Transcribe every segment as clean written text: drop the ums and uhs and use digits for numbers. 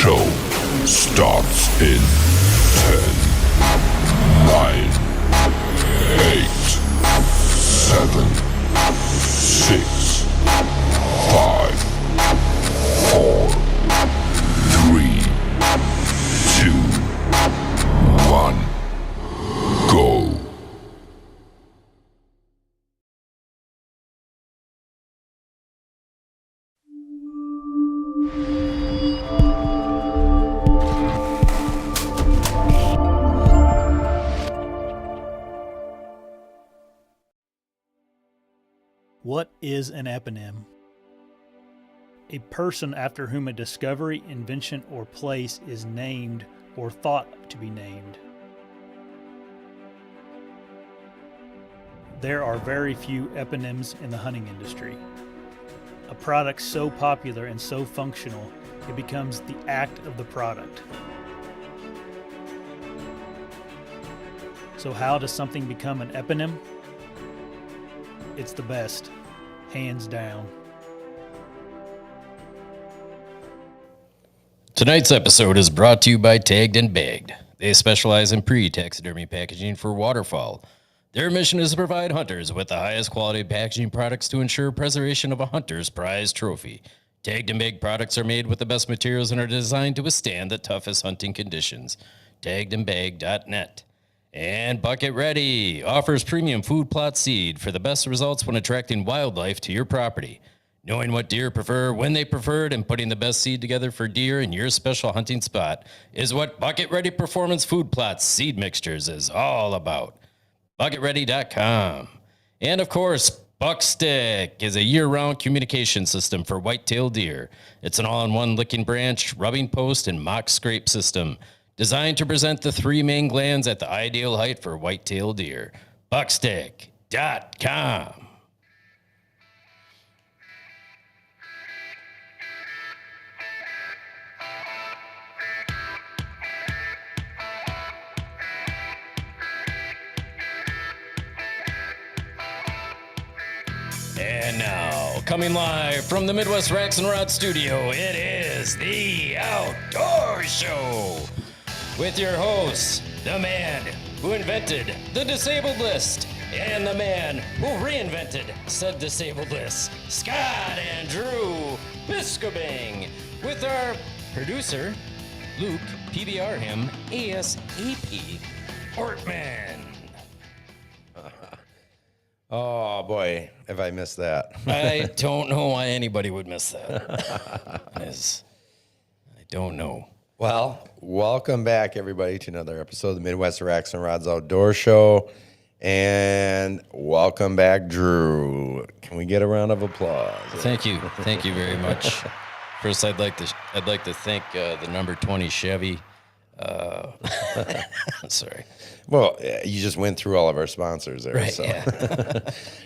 show starts in 10, 9, 8, 7, 6, 5, 4, 3, 2, 1, go. What is an eponym? A person after whom a discovery, invention, or place is named or thought to be named. There are very few eponyms in the hunting industry. A product so popular and so functional, it becomes the act of the product. So how does something become an eponym? It's the best, hands down. Tonight's episode is brought to you by Tagged and Bagged. They specialize in pre-taxidermy packaging for waterfowl. Their mission is to provide hunters with the highest quality packaging products to ensure preservation of a hunter's prized trophy. Tagged and Bagged products are made with the best materials and are designed to withstand the toughest hunting conditions. Taggedandbagged.net. And Bucket Ready offers premium food plot seed for the best results when attracting wildlife to your property. Knowing what deer prefer, when they prefer it, and putting the best seed together for deer in your special hunting spot is what Bucket Ready Performance Food Plots Seed Mixtures is all about. BucketReady.com. And of course, Buckstick is a year-round communication system for white-tailed deer. It's an all-in-one licking branch, rubbing post, and mock scrape system designed to present the three main glands at the ideal height for white-tailed deer. Buckstick.com. And now, coming live from the Midwest Racks and Rod studio, it is the Outdoor Show with your hosts, the man who invented the disabled list and the man who reinvented said disabled list, Scott and Drew Biskobing, with our producer, Luke, PBR him, ASAP Ortman. Oh, boy, have I missed that. I don't know why anybody would miss that. I don't know. Well, welcome back, everybody, to another episode of the Midwest Racks and Rods Outdoor Show. And welcome back, Drew. Can we get a round of applause? Thank you. Thank you very much. First, I'd like to thank the number 20 Chevy. Sorry. Well, you just went through all of our sponsors there. Right, so. yeah.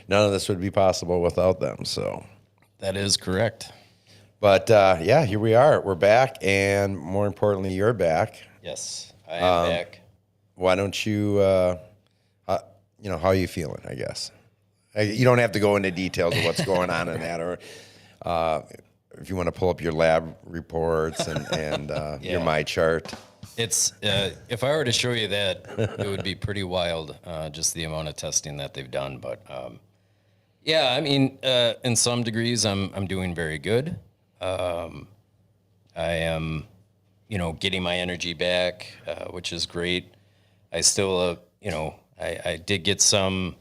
None of this would be possible without them. So That is correct. But, yeah, here we are. We're back, and more importantly, you're back. Yes, I am back. Why don't you, how are you feeling, I guess? You don't have to go into details of what's going on in that, or if you want to pull up your lab reports and your My Chart. It's if I were to show you that, it would be pretty wild, just the amount of testing that they've done. But yeah, I mean, in some degrees, I'm doing very good. I am, getting my energy back, which is great. I still, I did get some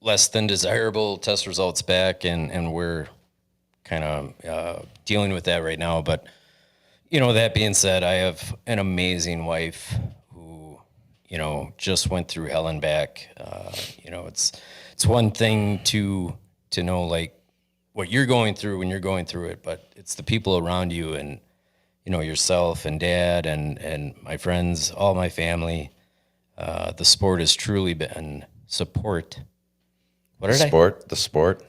less than desirable test results back, and we're kind of dealing with that right now. But that being said, I have an amazing wife who, just went through hell and back. It's one thing to know like what you're going through when you're going through it, but it's the people around you and, yourself and Dad and my friends, all my family. The sport has truly been support. What did The sport.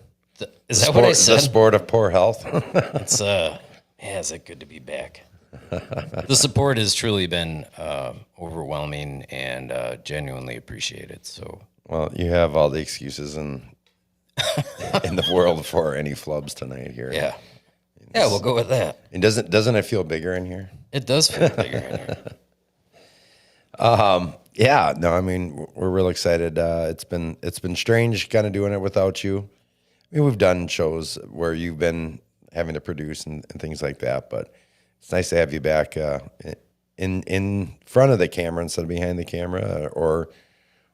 Is that what I said? The sport of poor health. It's is it good to be back? The support has truly been overwhelming and genuinely appreciated. So, well, you have all the excuses in the world for any flubs tonight here. Yeah. Yeah, we'll go with that. And doesn't it feel bigger in here? It does feel bigger in here. Yeah, no, I mean, we're real excited. It's been strange kind of doing it without you. I mean, we've done shows where you've been having to produce and things like that, but it's nice to have you back in front of the camera instead of behind the camera, or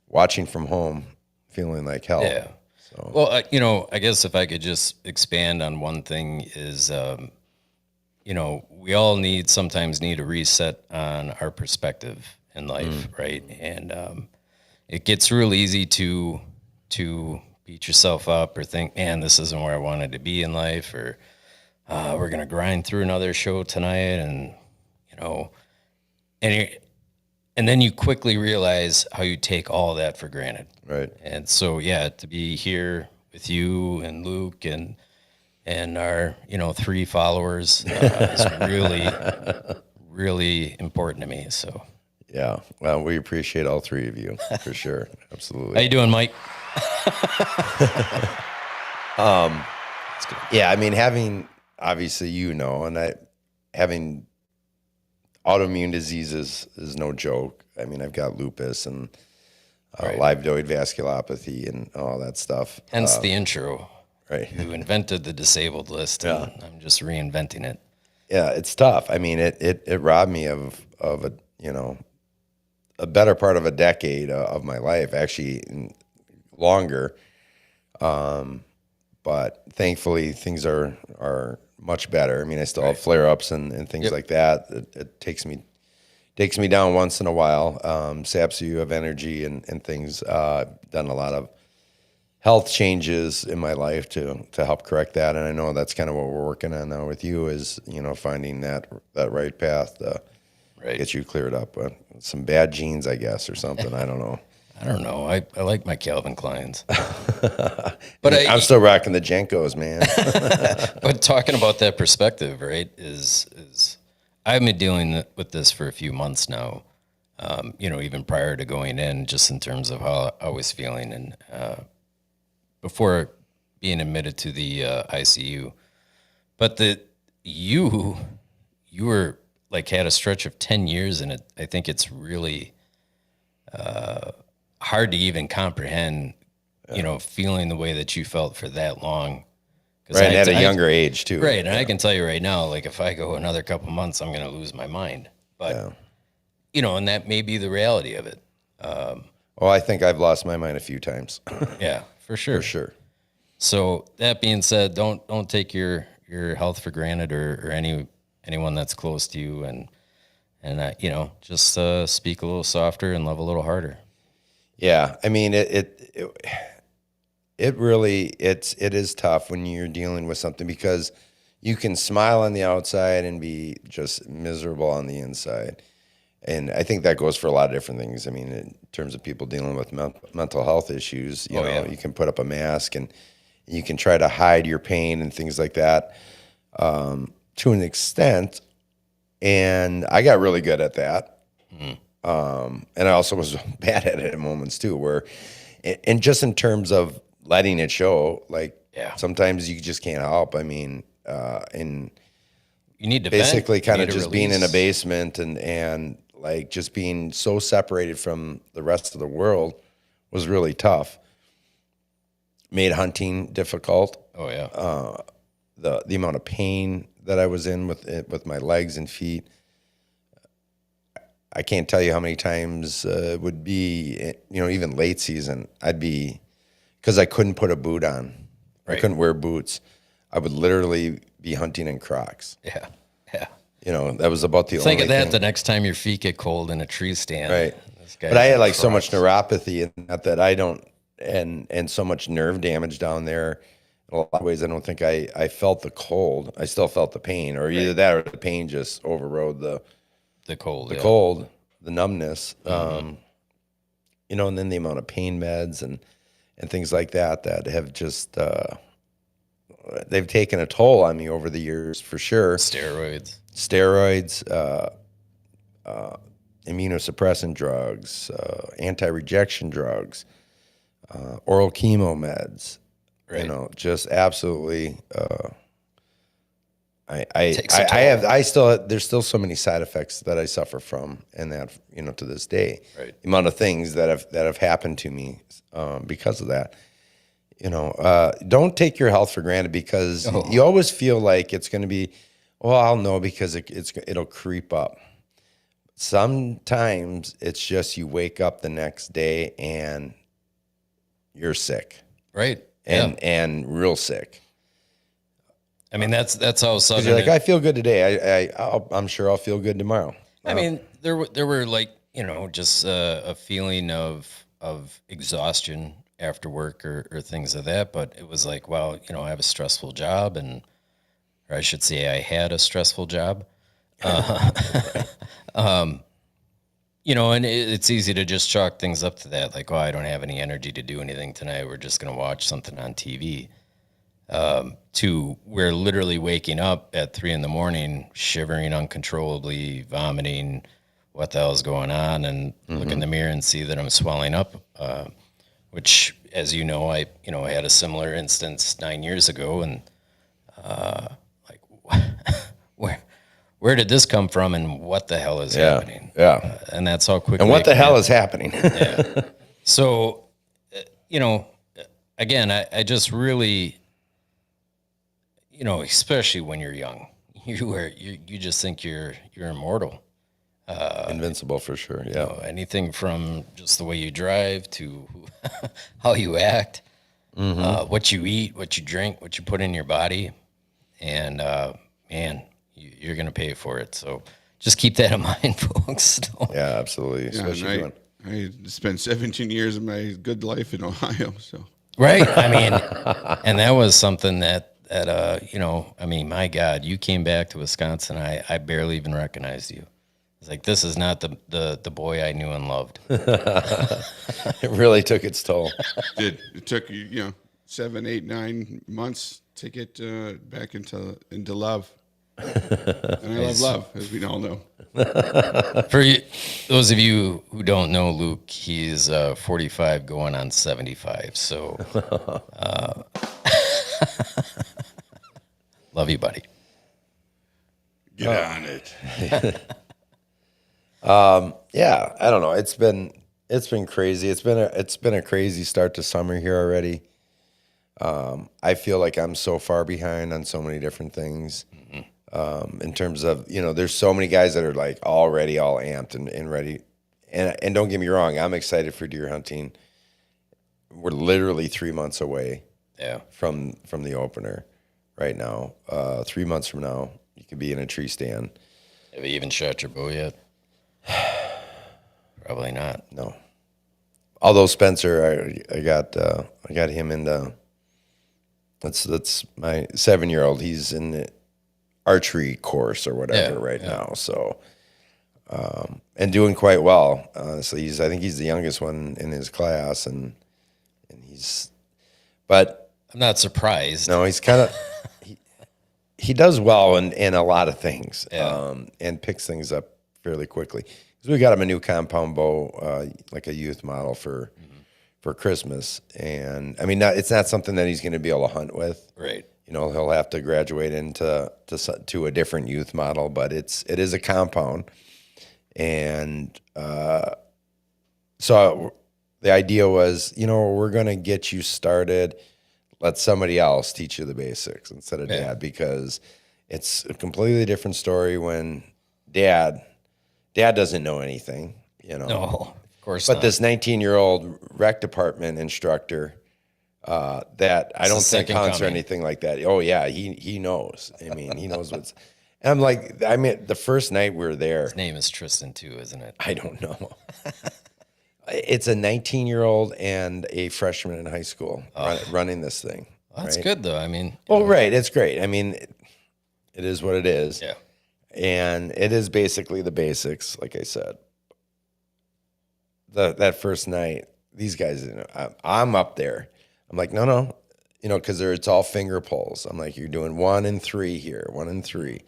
watching from home, feeling like hell. Yeah. So. Well, you know, I guess if I could just expand on one thing is, you know, we all sometimes need a reset on our perspective in life, right? And it gets real easy to beat yourself up or think, man, this isn't where I wanted to be in life, or we're gonna grind through another show tonight, and you know, and then you quickly realize how you take all that for granted, Right. And so, yeah, to be here with you and Luke and our 3 followers is really, really important to me. So. Yeah, well, we appreciate all 3 of you for sure. Absolutely. How you doing, Mike? Yeah, I mean, having obviously and having autoimmune diseases is no joke. I mean, I've got lupus and livedoid vasculopathy and all that stuff. Hence the intro. Right. You invented the disabled list, and I'm just reinventing it. Yeah, it's tough. I mean, it robbed me of a better part of a decade of my life, actually longer. But thankfully things are much better. I mean, I still have flare-ups and things like that. It takes me down once in a while, saps you of energy and things. Done a lot of health changes in my life to help correct that. And I know that's kind of what we're working on now with you is, finding that right path to get you cleared up. Some bad genes, I guess, or something. I don't know. I don't know. I like my Calvin Kleins. But I'm still rocking the Jenkos, man. But talking about that perspective, right, is I've been dealing with this for a few months now, even prior to going in, just in terms of how I was feeling and before being admitted to the ICU. But you were like had a stretch of 10 years in it. I think it's really hard to even comprehend, feeling the way that you felt for that long. Right, at a younger age too. Right, and I can tell you right now, like if I go another couple months, I'm going to lose my mind. But, and that may be the reality of it. Well, I think I've lost my mind a few times. Yeah, for sure. For sure. So that being said, don't take your health for granted or anyone that's close to you, and just speak a little softer and love a little harder. Yeah, I mean it really is tough when you're dealing with something because you can smile on the outside and be just miserable on the inside. And I think that goes for a lot of different things. I mean, in terms of people dealing with mental health issues, you can put up a mask and you can try to hide your pain and things like that to an extent. And I got really good at that. Mm-hmm. And I also was bad at it at moments too, and just in terms of letting it show, sometimes you just can't help. I mean, and you need to basically kind of just release. Being in a basement and like just being so separated from the rest of the world was really tough. Made hunting difficult. Oh yeah. The amount of pain that I was in with my legs and feet. I can't tell you how many times it would be, even late season, because I couldn't put a boot on. Right. I couldn't wear boots. I would literally be hunting in Crocs. Yeah, yeah. That was about the only thing. Think of that the next time your feet get cold in a tree stand. Right. But I had so much neuropathy and that I don't, and so much nerve damage down there. In a lot of ways, I don't think I felt the cold. I still felt the pain, or either that or the pain just overrode the cold, the numbness, and then the amount of pain meds and things like that have just, they've taken a toll on me over the years for sure. Steroids, immunosuppressant drugs, anti-rejection drugs, oral chemo meds, just absolutely, there's still so many side effects that I suffer from, and that, to this day, Right. the amount of things that have happened to me because of that. Don't take your health for granted, because you always feel like it's going to be, well, I'll know because it'll creep up. Sometimes it's just you wake up the next day and you're sick, Right. and real sick. I mean, that's how sudden. You're like, I feel good today. I'm sure I'll feel good tomorrow. I mean, there were like, just a feeling of exhaustion after work or things of that. But it was like, well, I have a stressful job, or I should say I had a stressful job. And it's easy to just chalk things up to that. Like, oh, I don't have any energy to do anything tonight. We're just going to watch something on TV. To we're literally waking up at 3 a.m, shivering uncontrollably, vomiting. What the hell is going on? And look in the mirror and see that I'm swelling up. Which, as you know, I had a similar instance 9 years ago, and where did this come from, and what the hell is happening? Yeah, and that's how quickly. and what the hell is happening? Yeah. So, again, I just really, especially when you're young, you just think you're immortal. Invincible for sure. Yeah. Anything from just the way you drive to how you act, what you eat, what you drink, what you put in your body. And, man, you're going to pay for it. So just keep that in mind, folks. Yeah, absolutely. Yeah, I spent 17 years of my good life in Ohio. So right. I mean, and that was something that my God, you came back to Wisconsin. I barely even recognized you. It's like, this is not the boy I knew and loved. It really took its toll. It took 7, 8, 9 months to get back into love. And I love, as we all know. For those of you who don't know Luke, he's 45 going on 75. So love you, buddy. Get on it. Yeah, I don't know. It's been crazy. It's been a crazy start to summer here already. I feel like I'm so far behind on so many different things. In terms of, there's so many guys that are like already all amped and ready. And don't get me wrong, I'm excited for deer hunting. We're literally 3 months away from the opener right now. 3 months from now, you could be in a tree stand. Have you even shot your bow yet? Probably not. No. Although Spencer, I got him into, that's my 7-year-old. He's in the archery course or whatever now. So, and doing quite well. Honestly, I think he's the youngest one in his class, and but I'm not surprised. No, he's kind of, he does well in a lot of things, and picks things up fairly quickly. Because we got him a new compound bow, like a youth model for Christmas, and I mean, it's not something that he's going to be able to hunt with. Right. He'll have to graduate into a different youth model, but it is a compound, and so the idea was, we're going to get you started. Let somebody else teach you the basics instead of Dad, because it's a completely different story when Dad doesn't know anything. No, of course but not. This 19-year-old rec department instructor. That I don't think hunts or anything like that. Oh yeah, he knows. I mean, he knows what's. And I'm like, the first night we were there. His name is Tristan too, isn't it? I don't know. It's a 19-year-old and a freshman in high school running this thing. Well, that's good though. I mean, right, it's great. I mean, it is what it is. Yeah, and it is basically the basics, like I said. That first night, these guys, I'm up there. I'm like, no, because it's all finger pulls. I'm like, you're doing 1 and 3 here, 1 and 3.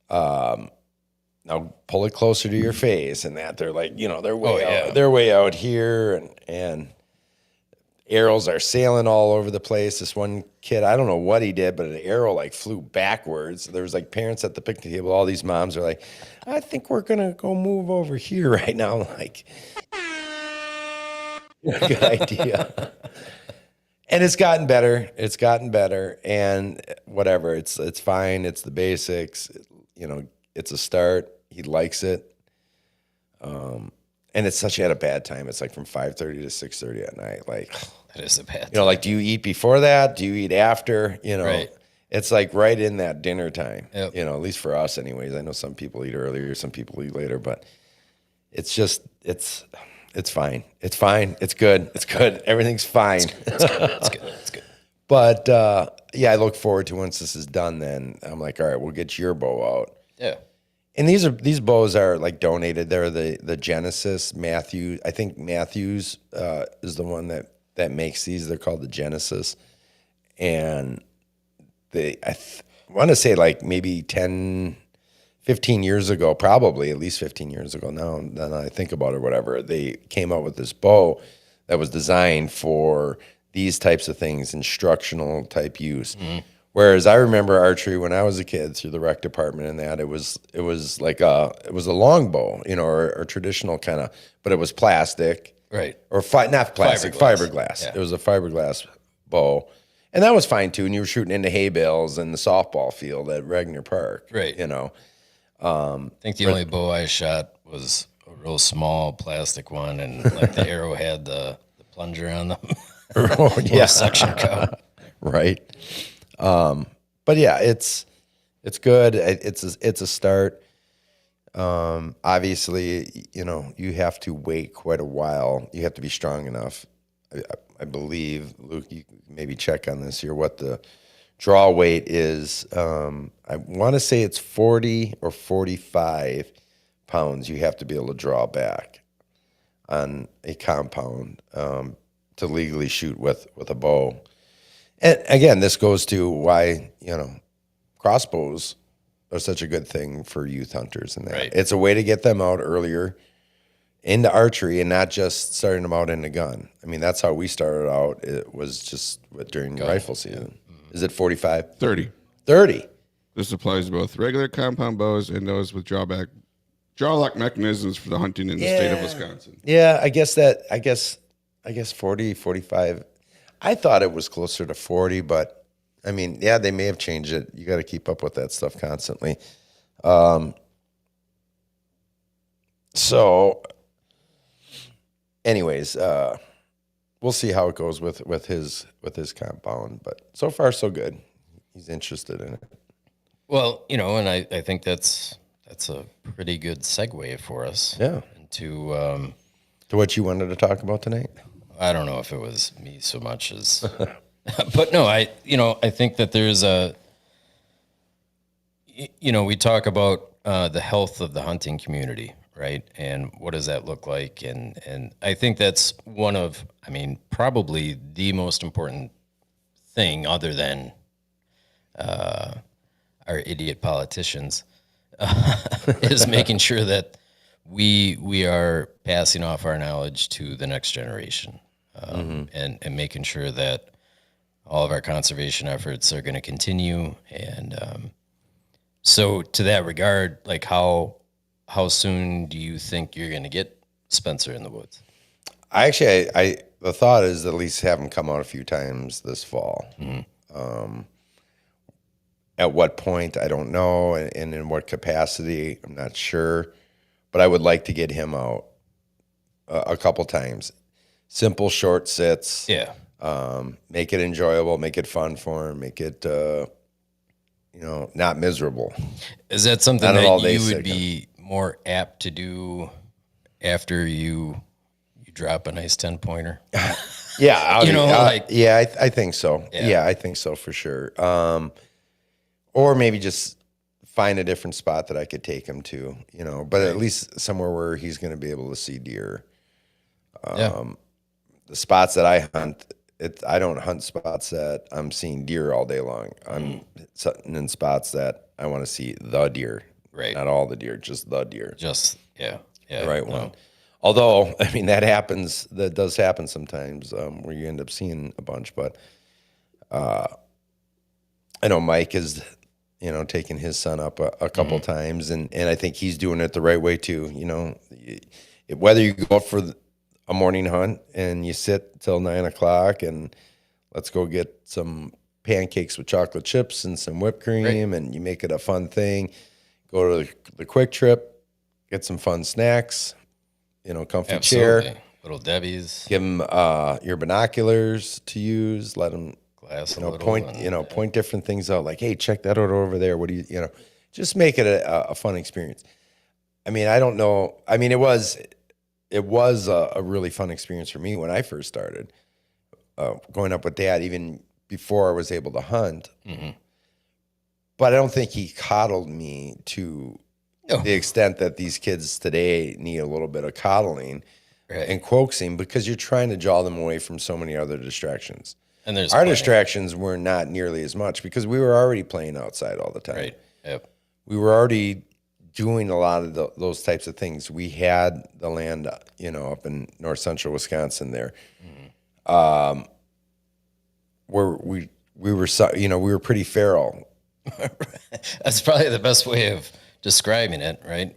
Now pull it closer to your face, and that they're like, they're way out here, and arrows are sailing all over the place. This one kid, I don't know what he did, but an arrow like flew backwards. There was like parents at the picnic table. All these moms are like, I think we're going to go move over here right now. I'm like, good idea. And it's gotten better. It's gotten better. And whatever, it's fine. It's the basics. You know, it's a start. He likes it. And it's such at a bad time. It's like from 5:30 to 6:30 at night. Like, That is a bad you know, like, do you eat before that? Do you eat after? You know, Right. it's like right in that dinner time. Yep. You know, at least for us, anyways. I know some people eat earlier, some people eat later, but it's just it's fine. It's fine. It's good. It's good. Everything's fine. It's good. It's good. But yeah, I look forward to once this is done. Then I'm like, all right, we'll get your bow out. Yeah. And these bows are like donated. They're the Genesis Matthews. I think Matthews is the one that makes these. They're called the Genesis, and I want to say like maybe 10, 15 years ago, probably at least 15 years ago now. Then I think about it, or whatever. They came out with this bow that was designed for these types of things, instructional type use. Mm-hmm. Whereas I remember archery when I was a kid through the rec department, and that it was like a long bow, you know, or traditional kind of, but it was plastic, Right. Or not plastic, fiberglass. Yeah. It was a fiberglass bow, and that was fine too. And you were shooting into hay bales in the softball field at Regner Park, Right. You know, I think the only bow I shot was a real small plastic one, and like the arrow had the plunger on them. Oh, yeah, Suction cup. Right. But yeah, it's good. It's a start. Obviously, you know, you have to wait quite a while. You have to be strong enough. I believe, Luke, you can maybe check on this here, what the draw weight is. I want to say it's 40 or 45 pounds you have to be able to draw back on a compound to legally shoot with a bow. And again, this goes to why, you know, crossbows are such a good thing for youth hunters. And that Right. It's a way to get them out earlier into archery and not just starting them out in the gun. I mean, that's how we started out. It was just during rifle season. Yeah. Mm-hmm. Is it 45? 30. 30. This applies to both regular compound bows and those with draw lock mechanisms for the hunting in the state of Wisconsin. Yeah, I guess 40, 45. I thought it was closer to 40, but I mean, yeah, they may have changed it. You got to keep up with that stuff constantly. So anyways, we'll see how it goes with his compound, but so far so good. He's interested in it. Well, you know, and I think that's a pretty good segue for us. Yeah. Into To what you wanted to talk about tonight? I don't know if it was me so much as, but no, I think that there's we talk about the health of the hunting community, right? And what does that look like? And I think that's probably the most important thing other than our idiot politicians is making sure that we are passing off our knowledge to the next generation. And making sure that all of our conservation efforts are going to continue. And so to that regard, like how soon do you think you're going to get Spencer in the woods? The thought is at least have him come out a few times this fall. Mm-hmm. At what point, I don't know, and in what capacity, I'm not sure. But I would like to get him out a couple times. Simple, short sits. Yeah. Make it enjoyable, make it fun for him, make it, not miserable. Is that something that you would be more apt to do after you drop a nice 10-pointer? Yeah. I think so. Yeah. Yeah, I think so for sure. Or maybe just find a different spot that I could take him to, but at least somewhere where he's going to be able to see deer. The spots that I hunt, I don't hunt spots that I'm seeing deer all day long. I'm sitting in spots that I want to see the deer. Right. Not all the deer, just the deer. Just, yeah. The right one. Although, I mean, that happens, that does happen sometimes, where you end up seeing a bunch. But I know Mike is, taking his son up a couple times, and I think he's doing it the right way too. Whether you go for a morning hunt and you sit till 9 o'clock and let's go get some pancakes with chocolate chips and some whipped cream, and you make it a fun thing. Go to the quick trip, get some fun snacks, comfy chair. Little Debbie's. Give them your binoculars to use. Let them point different things out. Like, hey, check that out over there. What do you just make it a fun experience. I mean, I don't know. I mean, it was a really fun experience for me when I first started going up with Dad, even before I was able to hunt. Mm-hmm. But I don't think he coddled me to the extent that these kids today need a little bit of coddling and coaxing, because you're trying to draw them away from so many other distractions. And our distractions were not nearly as much because we were already playing outside all the time. Right. Yep. We were already doing a lot of those types of things. We had the land, up in north central Wisconsin there, where we were pretty feral. That's probably the best way of describing it, right?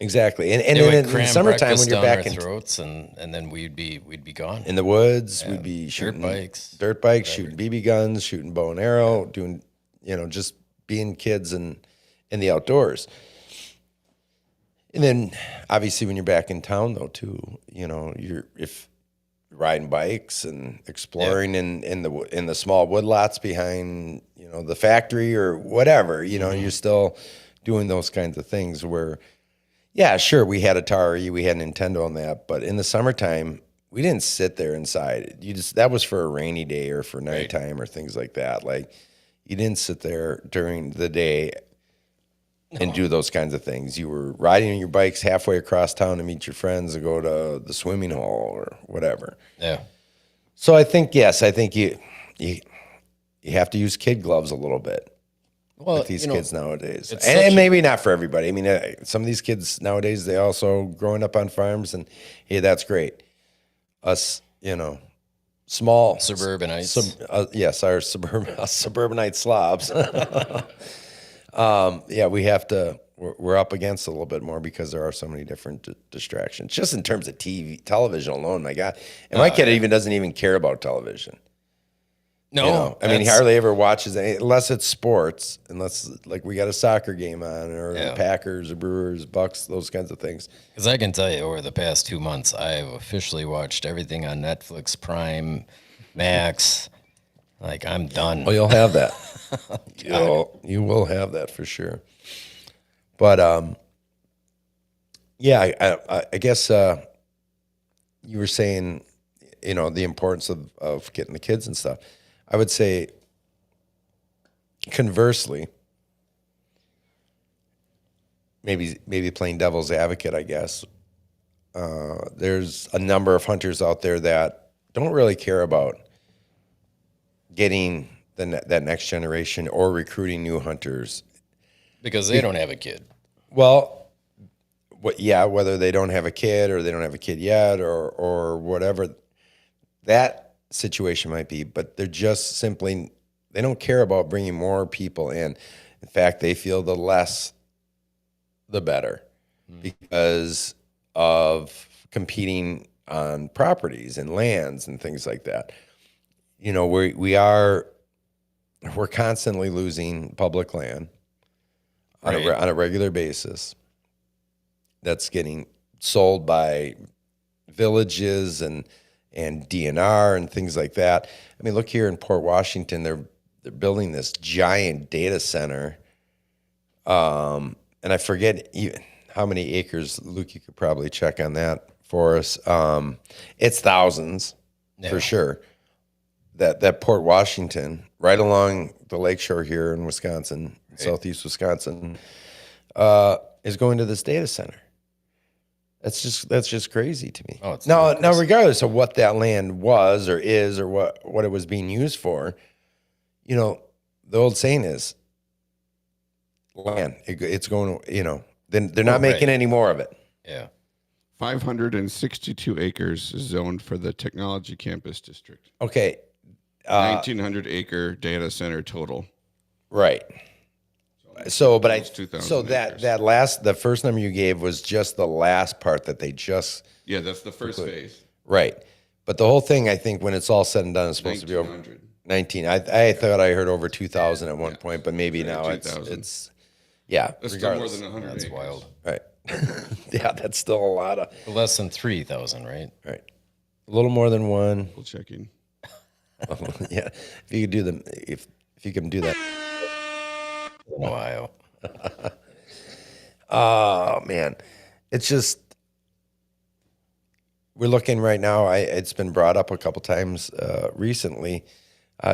Exactly, and then in the summertime when you're back in throats, and then we'd be gone in the woods. We'd be shooting dirt bikes, shooting BB guns, shooting bow and arrow, doing just being kids and in the outdoors. And then obviously when you're back in town though too, you're riding bikes and exploring in the small woodlots behind the factory or whatever, you're still doing those kinds of things where, yeah, sure, we had Atari, we had Nintendo on that, but in the summertime we didn't sit there inside. That was for a rainy day or for nighttime or things like that. Like, you didn't sit there during the day and do those kinds of things. You were riding on your bikes halfway across town to meet your friends and go to the swimming hole or whatever. Yeah. So I think you have to use kid gloves a little bit with these kids nowadays. And maybe not for everybody. I mean, some of these kids nowadays, they also growing up on farms, and hey, that's great. Us, small suburbanites. Our suburbanite slobs. We have to. We're up against a little bit more because there are so many different distractions. Just in terms of television alone, my God, and my kid even doesn't even care about television. No, I mean, he hardly ever watches it unless it's sports, unless like we got a soccer game on, or the Packers or Brewers, Bucks, those kinds of things. Because I can tell you, over the past 2 months, I have officially watched everything on Netflix, Prime, Max. Like, I'm done. Well, you'll have that. You will have that for sure. But I guess you were saying, the importance of getting the kids and stuff. I would say, conversely, maybe playing devil's advocate, I guess, there's a number of hunters out there that don't really care about getting that next generation or recruiting new hunters. Because they don't have a kid. Well, whether they don't have a kid or they don't have a kid yet or whatever that situation might be, but they're just simply, they don't care about bringing more people in. In fact, they feel the less, the better, because of competing on properties and lands and things like that. We're constantly losing public land on a regular basis that's getting sold by villages and DNR and things like that. I mean, look here in Port Washington, they're building this giant data center, and I forget even how many acres. Luke, you could probably check on that for us. It's thousands for sure. That Port Washington, right along the lakeshore here in Wisconsin, southeast Wisconsin, is going to this data center. That's just crazy to me. Now, regardless of what that land was or is or what it was being used for, the old saying is, land, it's going to, they're not making any more of it. Yeah. 562 acres is zoned for the technology campus district. Okay. 1,900 acre data center total. Right. So, but Almost 2,000 so acres. the first number you gave was just the last part that they just, Yeah, that's the first phase. right. But the whole thing, I think, when it's all said and done, is supposed to be over 1,900. 19. I thought I heard over 2,000 at one point, but maybe now 2,000. it's yeah. That's still more Regardless, than 100 That's acres. wild. right? Yeah, that's still a lot of Less than 3,000, right? right. A little more than one. Double checking. Yeah, if you could do them, if you can do that. In Ohio. Oh man, it's just we're looking right now. It's been brought up a couple times recently.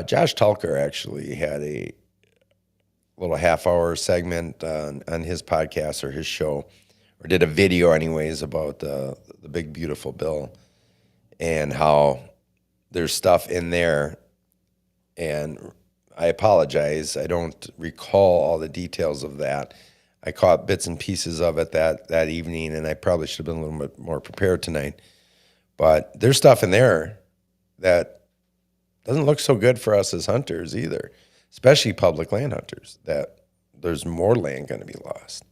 Josh Tulker actually had a little half-hour segment on his podcast or his show, or did a video anyways about the big beautiful bill and how there's stuff in there. And I apologize, I don't recall all the details of that. I caught bits and pieces of it that evening, and I probably should have been a little bit more prepared tonight. But there's stuff in there that doesn't look so good for us as hunters either, especially public land hunters, that there's more land going to be lost.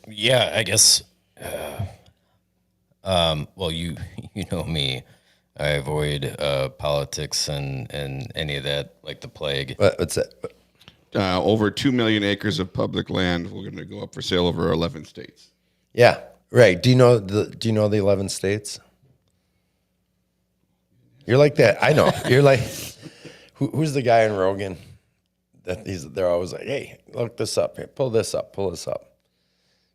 Yeah, I guess. Well, you know me. I avoid politics and any of that like the plague. What's that? Over 2 million acres of public land. We're going to go up for sale over 11 states. Yeah, right. Do you know the 11 states? You're like that. I know. You're like who's the guy in Rogan that they're always like, hey, look this up. Hey, pull this up.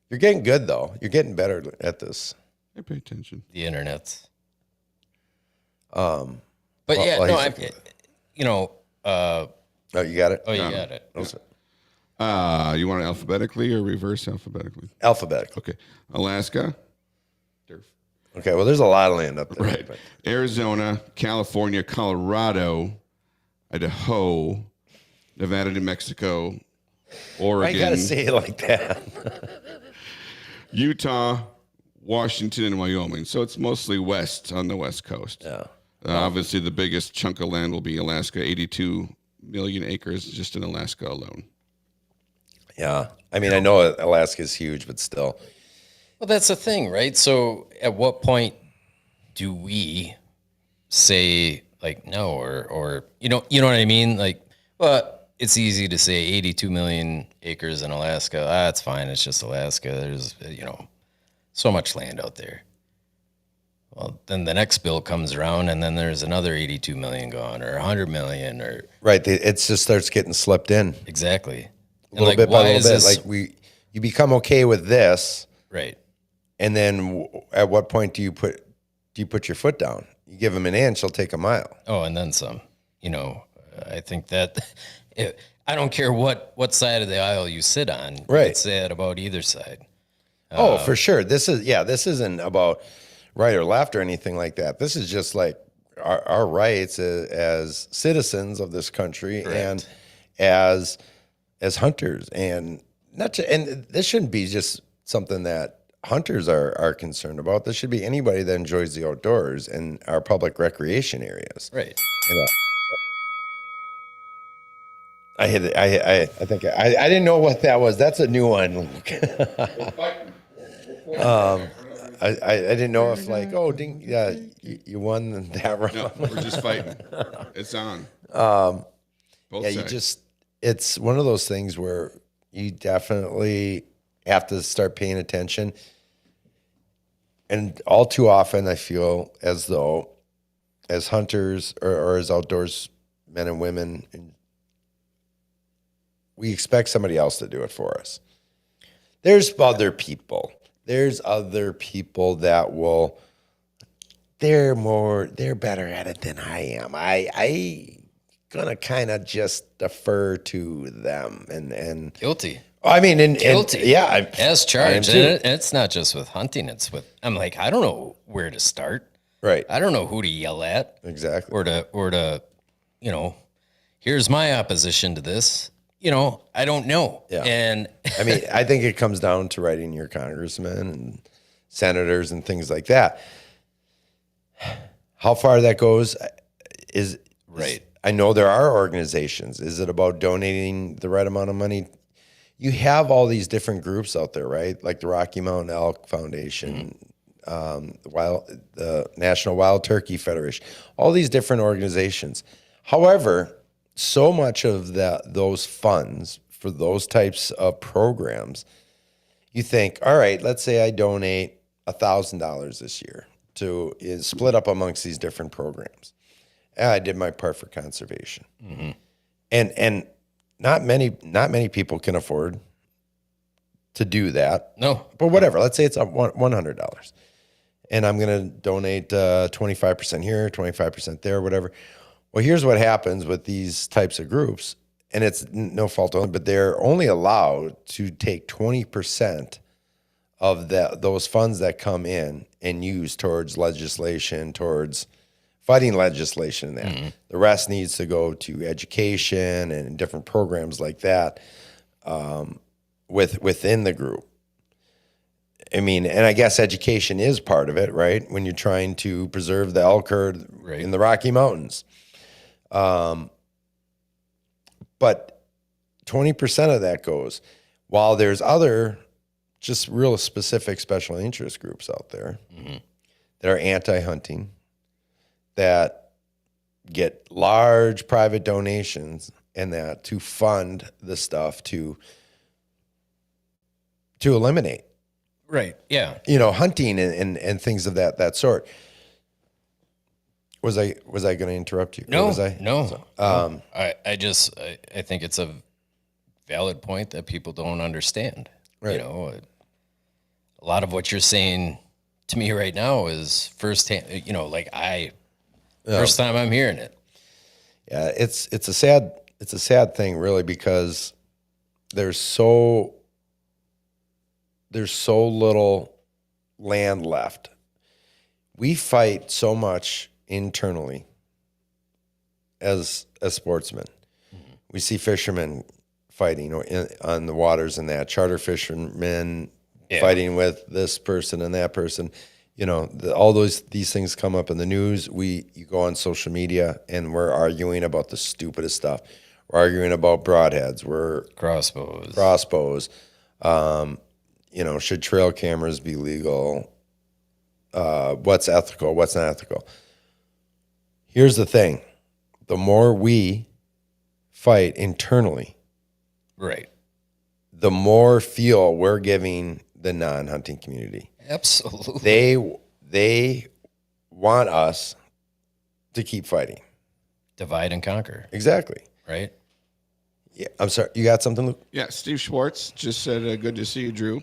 You're getting good though. You're getting better at this. I pay attention. The internet's. Well, But yeah, well, no, he's- oh, Oh, you got it. you got it. You want it alphabetically or reverse alphabetically? Alphabetical. Okay. Alaska. Okay. Well, there's a lot of land up there. Right. But Arizona, California, Colorado, Idaho, Nevada, New Mexico, why Oregon, you gotta say it like that? Utah, Washington, and Wyoming. So it's mostly west on the West Coast. Yeah. Obviously, the biggest chunk of land will be Alaska, 82 million acres just in Alaska alone. Yeah. I mean, I know Alaska's huge, but still. Well, that's the thing, right? So at what point do we say like no or you know what I mean? Like, well, it's easy to say 82 million acres in Alaska. That's fine. It's just Alaska. There's so much land out there. Well, then the next bill comes around, and then there's another 82 million gone, or 100 million, or Right. It just starts getting slipped in exactly. a little bit by a little bit. Like you become okay with this, right? and then at what point do you put your foot down? You give them an inch, they'll take a mile. Oh, and then some. I think that I don't care what side of the aisle you sit on. You Right. could say it about either side. Oh, for sure. This isn't about right or left or anything like that. This is just like our rights as citizens of this country. Correct. And as hunters, and and this shouldn't be just something that hunters are concerned about. This should be anybody that enjoys the outdoors in our public recreation areas. Right. I hit it. I think I didn't know what that was. That's a new one. I didn't know if like, oh, ding, yeah, you won that round. No, we're just fighting. It's on. Both Yeah, sides. it's one of those things where you definitely have to start paying attention. And all too often, I feel as though, as hunters or as outdoors men and women, we expect somebody else to do it for us. There's other people. There's other people that will. They're better at it than I am. I gonna kind of just defer to them and Guilty. I mean, Guilty. yeah, As charged. I am And it's not just with hunting. It's with, I'm like, I don't know where to start. right, I don't know who to yell at exactly. or to, here's my opposition to this. I don't know. Yeah. And I mean, I think it comes down to writing your congressman and senators and things like that. How far that goes is Right. I know there are organizations. Is it about donating the right amount of money? You have all these different groups out there, right? Like the Rocky Mountain Elk Foundation, the National Wild Turkey Federation, all these different organizations. However, so much of those funds for those types of programs, you think, all right, let's say I donate $1,000 this year is split up amongst these different programs. I did my part for conservation, and not many people can afford to do that. No, But whatever, let's say it's $100, and I'm going to donate 25% here, 25% there, whatever. Well, here's what happens with these types of groups, and it's no fault of them, but they're only allowed to take 20% of those funds that come in and use towards legislation, towards fighting legislation. And that the rest needs to go to education and different programs like that within the group. I mean, and I guess education is part of it, right? When you're trying to preserve the elk herd in the Rocky Mountains. But 20% of that goes, while there's other just real specific special interest groups out there that are anti-hunting, that get large private donations and that to fund the stuff to eliminate. right. Yeah. Hunting and things of that sort. Was I going to interrupt you? No, Or was I? no. I think it's a valid point that people don't understand. Right. A lot of what you're saying to me right now is firsthand. First time I'm hearing it. Yeah, it's a sad thing, really, because there's so little land left. We fight so much internally as sportsmen. We see fishermen fighting on the waters and that, charter fishermen fighting with this person and that person. All these things come up in the news. You go on social media and we're arguing about the stupidest stuff. We're arguing about broadheads. We're crossbows. Should trail cameras be legal? What's ethical? What's not ethical? Here's the thing: the more we fight internally, Right. the more fuel we're giving the non-hunting community. Absolutely. They want us to keep fighting. Divide and conquer. Exactly. Right. Yeah. I'm sorry. You got something, Luke? Yeah, Steve Schwartz just said, good to see you, Drew.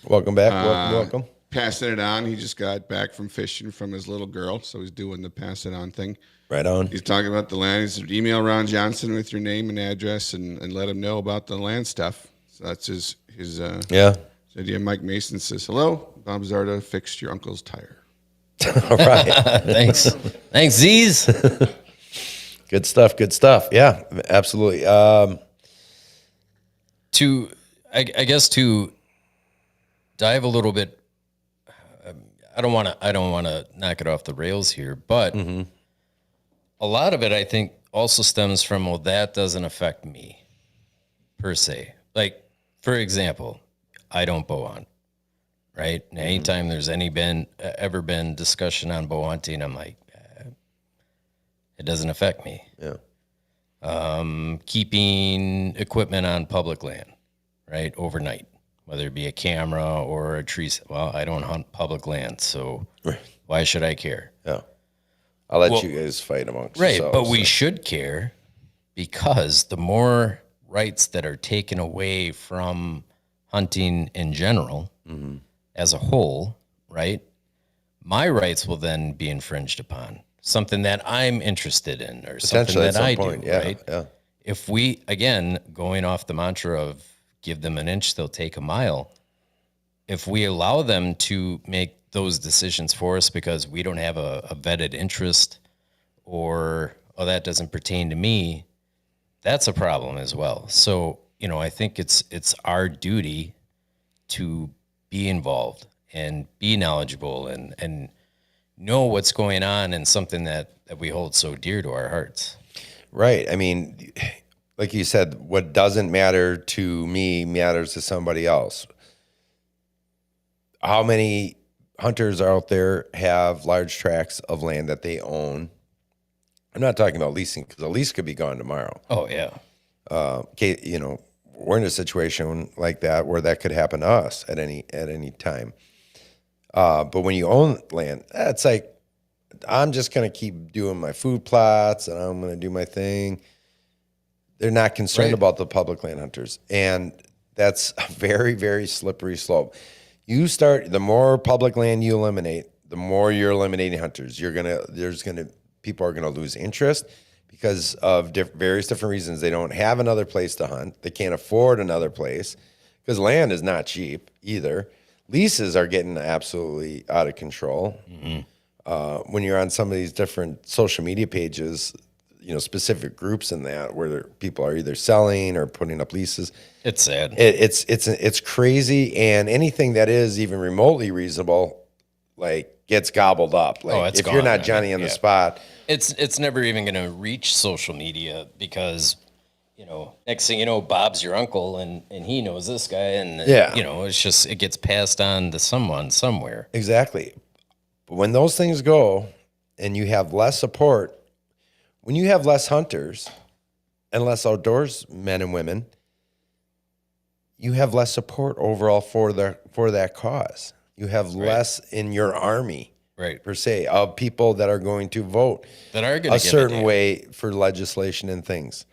Welcome back. Welcome. Passing it on. He just got back from fishing from his little girl, so he's doing the pass it on thing. Right on. He's talking about the land. He said, email Ron Johnson with your name and address and let him know about the land stuff. So that's his idea. Mike Mason says, hello, Bob Zarda fixed your uncle's tire. All right. Thanks. Thanks, Z's. Good stuff. Yeah, absolutely. I guess to dive a little bit, I don't want to knock it off the rails here, but a lot of it, I think, also stems from, well, that doesn't affect me per se. Like, for example, I don't bow hunt, right? And anytime there's ever been discussion on bow hunting, I'm like, it doesn't affect me. Yeah. Keeping equipment on public land, right, overnight, whether it be a camera or a tree. Well, I don't hunt public land, so why should I care? Yeah. I'll let you guys fight amongst right, yourselves. but we should care, because the more rights that are taken away from hunting in general as a whole, right, my rights will then be infringed upon. Something that I'm interested in, or something that I do, right? Yeah. If we, again, going off the mantra of give them an inch, they'll take a mile. If we allow them to make those decisions for us because we don't have a vetted interest, or, oh, that doesn't pertain to me, that's a problem as well. So, I think it's our duty to be involved and be knowledgeable and know what's going on in something that we hold so dear to our hearts. Right. I mean, like you said, what doesn't matter to me matters to somebody else. How many hunters out there have large tracts of land that they own? I'm not talking about leasing, because a lease could be gone tomorrow. Oh, yeah. You know, we're in a situation like that where that could happen to us at any time. But when you own land, it's like, I'm just going to keep doing my food plots and I'm going to do my thing. They're not concerned about the public land hunters. And that's a very, very slippery slope. The more public land you eliminate, the more you're eliminating hunters. People are going to lose interest because of various different reasons. They don't have another place to hunt. They can't afford another place because land is not cheap either. Leases are getting absolutely out of control. Mm-hmm. When you're on some of these different social media pages, you know, specific groups in that where people are either selling or putting up leases. It's sad. It's crazy, and anything that is even remotely reasonable, like, gets gobbled up. Like, if you're not Johnny on the spot, it's never even going to reach social media because, you know, next thing you know, Bob's your uncle and he knows this guy, and you know, it gets passed on to someone somewhere. Exactly. But when those things go and you have less support, when you have less hunters and less outdoors men and women, you have less support overall for that cause. You have less in your army, per se, of people that are going to vote that are going to a certain way for legislation and things.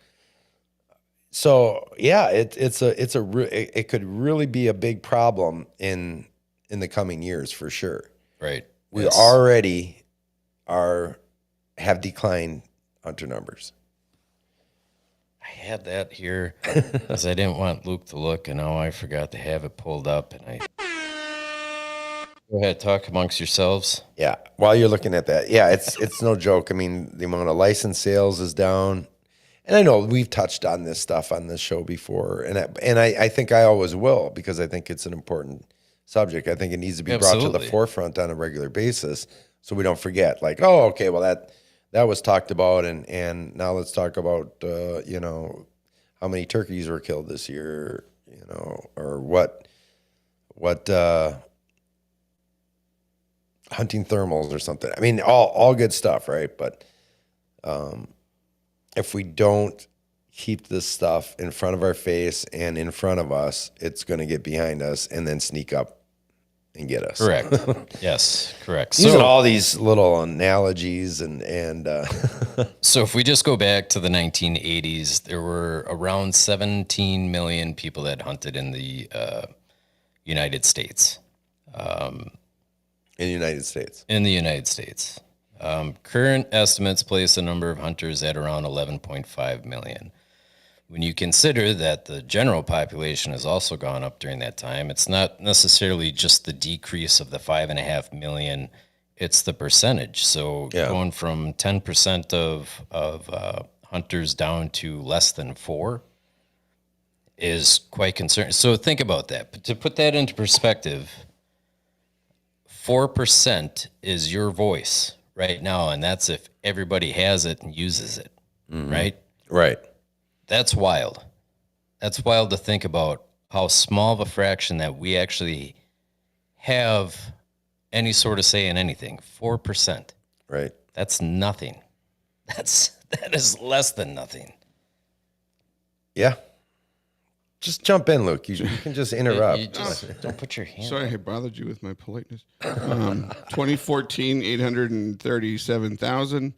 So yeah, it could really be a big problem in the coming years for sure. Right. We already have declined hunter numbers. I had that here because I didn't want Luke to look, and now I forgot to have it pulled up. And go ahead, talk amongst yourselves. Yeah, while you're looking at that, yeah, it's no joke. I mean, the amount of license sales is down, and I know we've touched on this stuff on this show before, and I think I always will, because I think it's an important subject. I think it needs to be brought to the forefront on a regular basis so we don't forget. Like, oh, okay, well that was talked about, and now let's talk about you know, how many turkeys were killed this year, you know, or what hunting thermals or something. I mean, all good stuff, right? But if we don't keep this stuff in front of our face and in front of us, it's going to get behind us and then sneak up and get us. Correct. Yes, correct. Using all these little analogies and so if we just go back to the 1980s, there were around 17 million people that hunted in the United States. In the United States. In the United States. Current estimates place the number of hunters at around 11.5 million. When you consider that the general population has also gone up during that time, it's not necessarily just the decrease of the 5.5 million, it's the percentage. So going from 10% of hunters down to less than 4 is quite concerning. So think about that. But to put that into perspective, 4% is your voice right now, and that's if everybody has it and uses it, right? Right. That's wild. That's wild to think about how small of a fraction that we actually have any sort of say in anything. 4%. Right. That's nothing. That is less than nothing. Yeah. Just jump in, Luke. You can just interrupt. You just don't put your hand Sorry, I bothered you with my politeness. 2014, 837,000.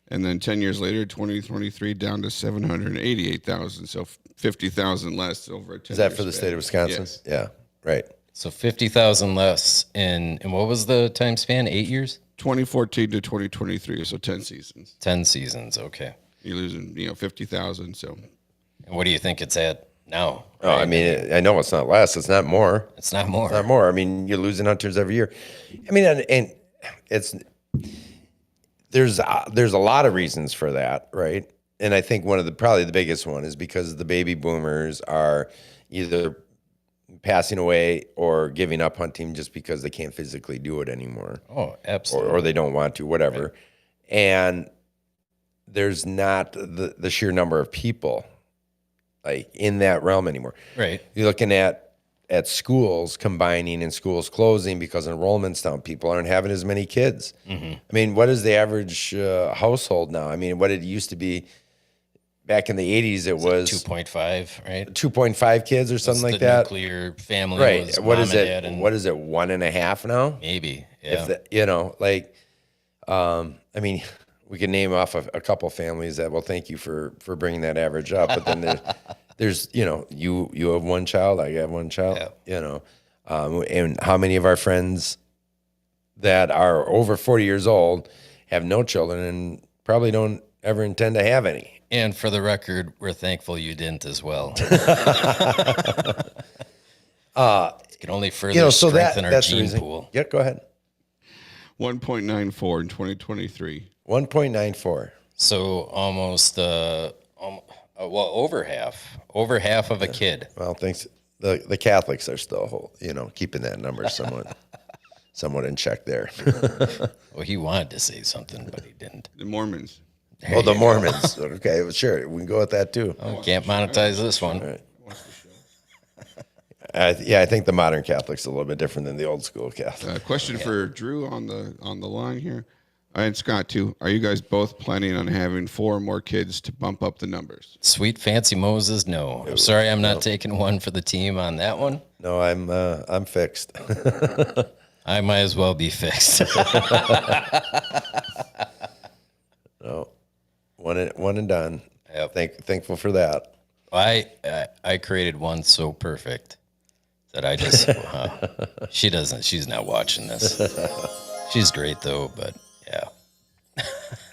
And then 10 years later, 2023, down to 788,000. So 50,000 less over a 10 Is that for the state of Wisconsin? Yes. Yeah, right. So 50,000 less in what was the time span? 8 years? 2014 to 2023, so 10 seasons. 10 seasons, okay. You're losing, 50,000. So, and what do you think it's at now? Oh, right? I mean, I know it's not less. It's not more. It's not more. It's not more. I mean, you're losing hunters every year. I mean, and it's there's a lot of reasons for that, right? And I think probably the biggest one is because the baby boomers are either passing away or giving up hunting just because they can't physically do it anymore. Oh, absolutely. Or they don't want to, whatever. Right. And there's not the sheer number of people like in that realm anymore. Right. You're looking at schools combining and schools closing because enrollment's down. People aren't having as many kids. Mm-hmm. I mean, what is the average household now? I mean, what it used to be back in the 80s, it was 2.5, right? 2.5 kids or something like that. Nuclear family. Right. Was what mom is and it? dad and What is it? 1.5 now? maybe. Yeah. I mean, we can name off a couple families that, well, thank you for bringing that average up. But then there's, you have one child, I have one child, and how many of our friends that are over 40 years old have no children and probably don't ever intend to have any. And for the record, we're thankful you didn't as well. It can only further strengthen our gene pool. Yeah, go ahead. 1.94 in 2023. 1.94. So almost, over half of a kid. Well, thanks. The Catholics are still, keeping that number somewhat in check there. Well, he wanted to say something, but he didn't. The Mormons. The Mormons. Okay, well, sure. We can go with that too. Oh, can't monetize this one. Right. I think the modern Catholic's a little bit different than the old school Catholic. Question for Drew on the line here, and Scott too. Are you guys both planning on having 4 more kids to bump up the numbers? Sweet fancy Moses, no. I'm sorry, I'm not taking one for the team on that one. No, I'm fixed. I might as well be fixed. No, one and done. Yep. Thankful for that. I created one so perfect that I just she's not watching this. She's great though, but yeah.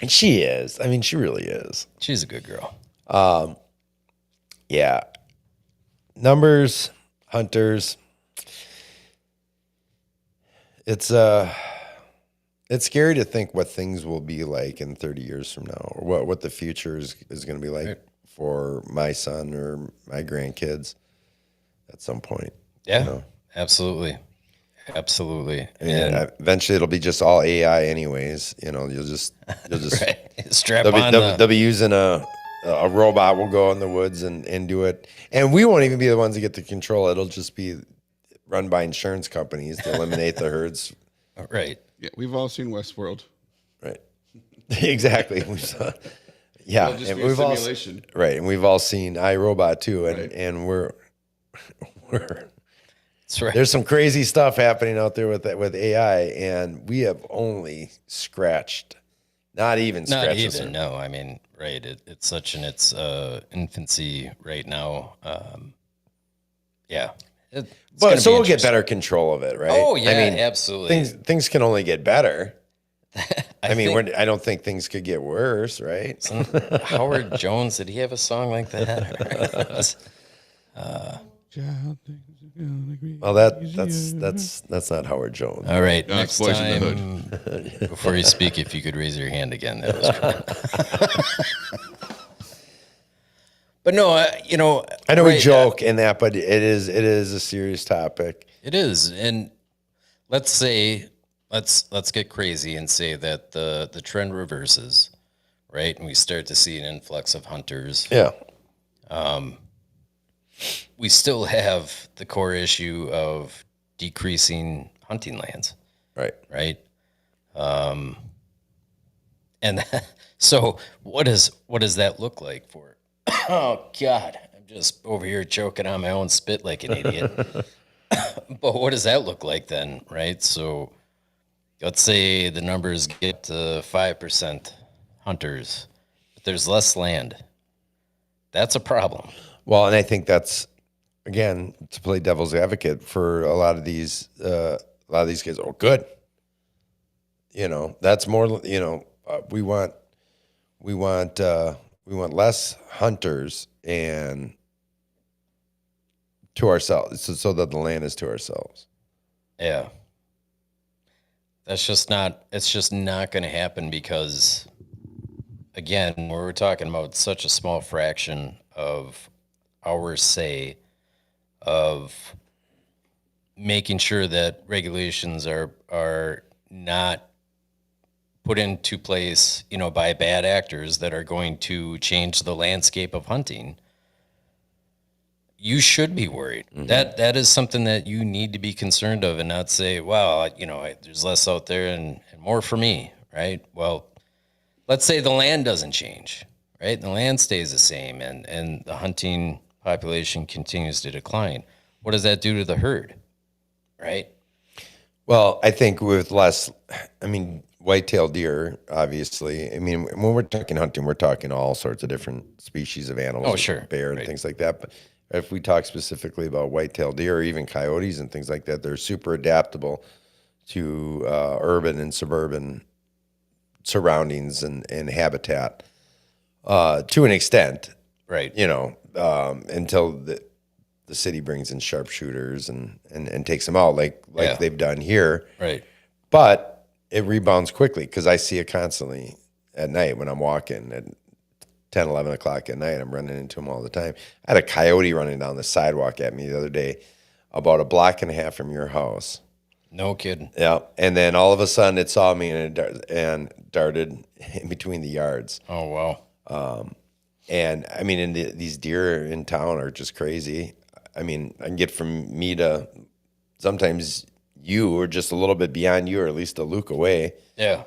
And she is. I mean, she really is. She's a good girl. Yeah. Numbers, hunters. It's scary to think what things will be like in 30 years from now, or what the future is going to be like for my son or my grandkids at some point. Yeah, absolutely. Absolutely. And eventually it'll be just all AI anyways. You'll just right. Strap they'll be using a robot will go in the woods and do it. And we won't even be the ones that get to control it. It'll just be run by insurance companies to eliminate the herds. Right. Yeah, we've all seen Westworld. Right. Exactly. Yeah. It'll just be a simulation. Right. And we've all seen iRobot too. And we're That's right. There's some crazy stuff happening out there with AI, and we have only scratched, not even. No, I mean, right. It's such in its infancy right now. Yeah. But so we'll get better control of it, right? Oh yeah, I mean, absolutely. Things can only get better. I don't think things could get worse, right? Howard Jones, did he have a song like that? Well, that's not Howard Jones. All right, no, next time, before you speak, if you could raise your hand again, that was great. But no, I know we joke in that, but it is a serious topic. It is, and let's get crazy and say that the trend reverses, right? And we start to see an influx of hunters. Yeah. We still have the core issue of decreasing hunting lands. Right. Right. And so what does that look like for? Oh God, I'm just over here choking on my own spit like an idiot. But what does that look like then? Right. So let's say the numbers get to 5% hunters, but there's less land. That's a problem. Well, and I think that's, again, to play devil's advocate for a lot of these kids. Oh, good. That's more. We want less hunters and to ourselves, so that the land is to ourselves. Yeah. It's just not going to happen because, again, we're talking about such a small fraction of our say of making sure that regulations are not put into place, by bad actors that are going to change the landscape of hunting, you should be worried. That is something that you need to be concerned of, and not say, well, there's less out there and more for me, right? Well, let's say the land doesn't change, right? The land stays the same and the hunting population continues to decline. What does that do to the herd, right? Well, I think with less, white-tailed deer, obviously. When we're talking hunting, we're talking all sorts of different species of animals. Oh, sure. Bear and things like that. But if we talk specifically about white-tailed deer or even coyotes and things like that, they're super adaptable to urban and suburban surroundings and habitat to an extent. Right. Until the city brings in sharpshooters and takes them out like they've done here. Right. But it rebounds quickly because I see it constantly at night when I'm walking at 10, 11 o'clock at night. I'm running into them all the time. I had a coyote running down the sidewalk at me the other day about a block and a half from your house. No kidding. Yeah. And then all of a sudden it saw me and darted in between the yards. Oh, wow. And these deer in town are just crazy. I can get from me to sometimes you or just a little bit beyond you or at least a luke away. Yeah.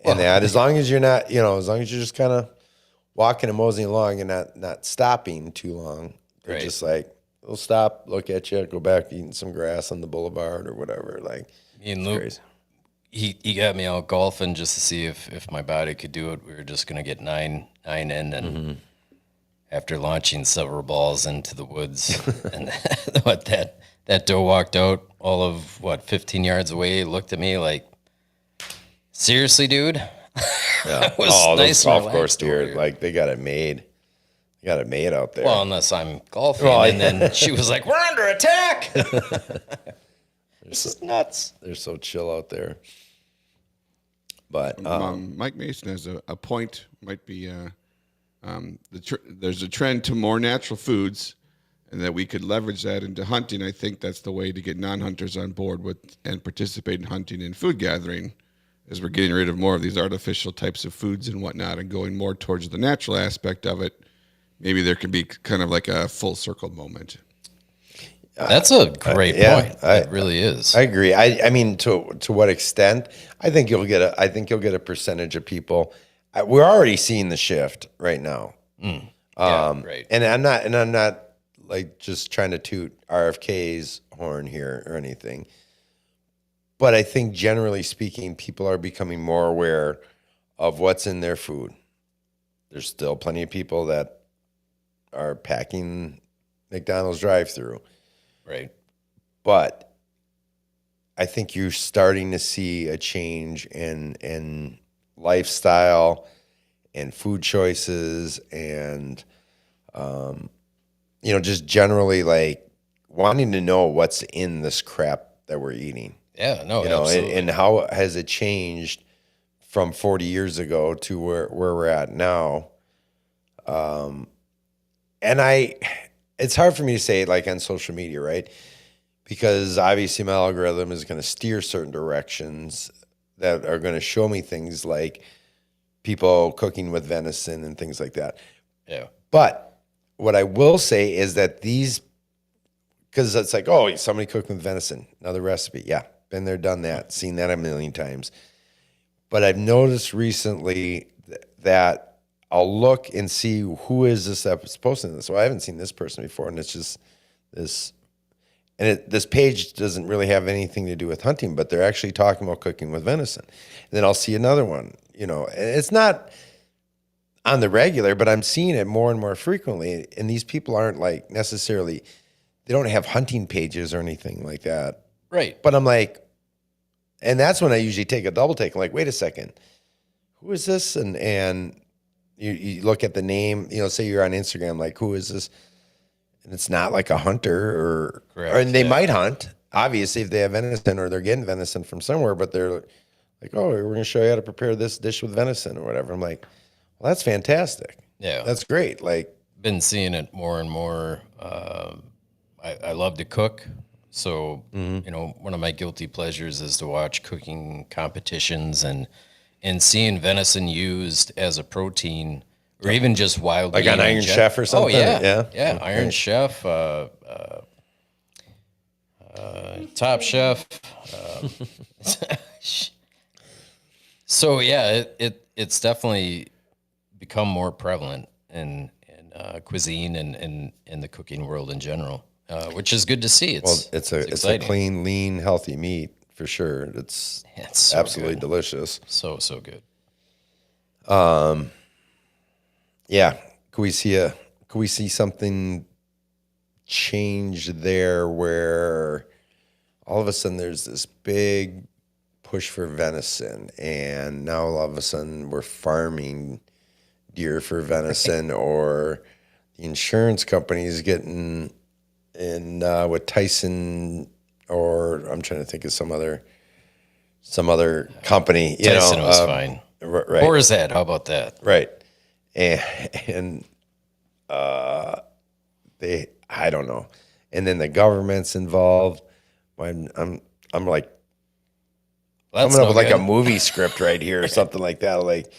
And that, as long as you're not, as long as you're just kind of walking and moseying along and not stopping too long, they're just like, they'll stop, look at you, go back to eating some grass on the boulevard or whatever. Like, me and Luke, he got me out golfing just to see if my body could do it. We were just going to get nine in, and after launching several balls into the woods, and that doe walked out all of 15 yards away, looked at me like, seriously, dude? Yeah. Those golf course deer, like they got it made. They got it made out there. Well, unless I'm golfing, and then she was like, "We're under attack." This is nuts. They're so chill out there. But Mike Mason has a point. Might be there's a trend to more natural foods, and that we could leverage that into hunting. I think that's the way to get non-hunters on board with and participate in hunting and food gathering, as we're getting rid of more of these artificial types of foods and whatnot, and going more towards the natural aspect of it. Maybe there could be kind of like a full circle moment. That's a great point. It really is. I agree. To what extent? I think you'll get a percentage of people. We're already seeing the shift right now. Right. And I'm not like just trying to toot RFK's horn here or anything. But I think generally speaking, people are becoming more aware of what's in their food. There's still plenty of people that are packing McDonald's drive-through. Right. But I think you're starting to see a change in lifestyle and food choices and, just generally like wanting to know what's in this crap that we're eating. Yeah, no, absolutely. And how has it changed from 40 years ago to where we're at now? It's hard for me to say like on social media, right? Because obviously my algorithm is going to steer certain directions that are going to show me things like people cooking with venison and things like that. Yeah. But what I will say is that because it's like, oh, somebody cooking with venison, another recipe. Yeah, been there, done that, seen that a million times. But I've noticed recently that I'll look and see who is this that's posting this. Well, I haven't seen this person before, and it's just this. And this page doesn't really have anything to do with hunting, but they're actually talking about cooking with venison. And then I'll see another one. And it's not on the regular, but I'm seeing it more and more frequently. And these people aren't like necessarily, they don't have hunting pages or anything like that. Right. But I'm like, and that's when I usually take a double take. I'm like, wait a second, who is this? And you look at the name, say you're on Instagram, like, who is this? And it's not like a hunter and they might hunt, obviously, if they have venison or they're getting venison from somewhere, but they're like, oh, we're going to show you how to prepare this dish with venison or whatever. I'm like, well, that's fantastic. Yeah. That's great. Like, been seeing it more and more. I love to cook. So, one of my guilty pleasures is to watch cooking competitions and seeing venison used as a protein or even just wild Like game on in Iron Chef or something? Oh, yeah. Yeah. Iron Chef, Top Chef. So, yeah, it's definitely become more prevalent in cuisine and in the cooking world in general, which is good to see. It's a clean, lean, healthy meat for sure. It's so absolutely good. delicious. So good. Yeah. Could we see something change there where all of a sudden there's this big push for venison, and now all of a sudden we're farming deer for venison, or the insurance companies getting in with Tyson, or I'm trying to think of some other company. Tyson was fine. Right. Boar's Head, how about that? Right. And I don't know. And then the government's involved. I'm like coming up with like a movie script right here or something like that. Like,